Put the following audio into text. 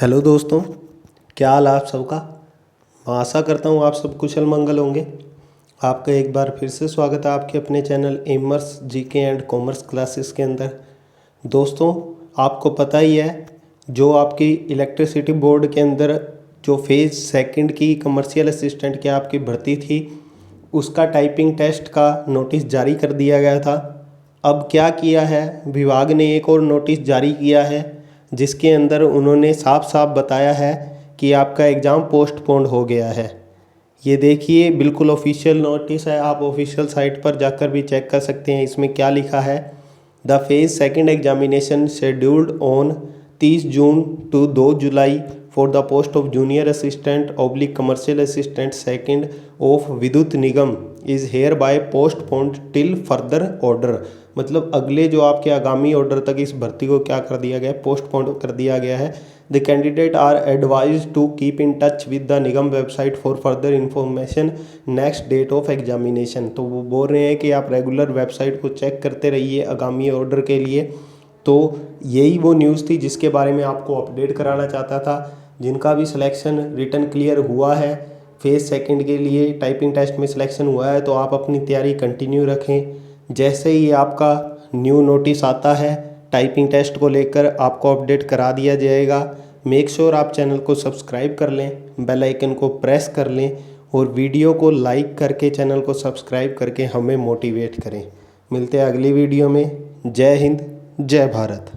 Hello दोस्तों, क्या हाल आप सबका। मैं आशा करता हूँ आप सब कुशल मंगल होंगे। आपका एक बार फिर से स्वागत है आपके अपने चैनल एमर्स जीके एंड कॉमर्स क्लासेस के अंदर। दोस्तों, आपको पता ही है जो आपकी इलेक्ट्रिसिटी बोर्ड के अंदर जो फेज़ सेकंड की कमर्शियल असिस्टेंट की आपकी भर्ती थी, उसका टाइपिंग टेस्ट का नोटिस जारी कर दिया गया था। अब क्या किया है, विभाग ने एक और नोटिस जारी किया है जिसके अंदर उन्होंने साफ साफ बताया है कि आपका एग्ज़ाम पोस्टपोन्ड हो गया है। ये देखिए, बिल्कुल ऑफिशियल नोटिस है, आप ऑफिशियल साइट पर जाकर भी चेक कर सकते हैं। इसमें क्या लिखा है, the phase second examination scheduled on 30 June to 2 July for the post of junior assistant oblique commercial assistant second of Vidyut Nigam is hereby postponed till further order. मतलब अगले जो आपके आगामी ऑर्डर तक इस भर्ती को क्या कर दिया गया है, पोस्टपोन्ड कर दिया गया है। The candidate are advised to keep in touch with the Nigam website for further information next date of examination. तो वो बोल रहे हैं कि आप रेगुलर वेबसाइट को चेक करते रहिए आगामी ऑर्डर के लिए। तो यही वो न्यूज़ थी जिसके बारे में आपको अपडेट कराना चाहता था। जिनका भी सिलेक्शन रिटन क्लियर हुआ है, फेज़ सेकंड के लिए टाइपिंग टेस्ट में सिलेक्शन हुआ है, तो आप अपनी तैयारी कंटिन्यू रखें। जैसे ही आपका न्यू नोटिस आता है टाइपिंग टेस्ट को लेकर, आपको अपडेट करा दिया जाएगा। मेक श्योर आप चैनल को सब्सक्राइब कर लें, बेल आइकन को प्रेस कर लें और वीडियो को लाइक करके चैनल को सब्सक्राइब करके हमें मोटिवेट करें। मिलते हैं अगली वीडियो में। जय हिंद, जय भारत।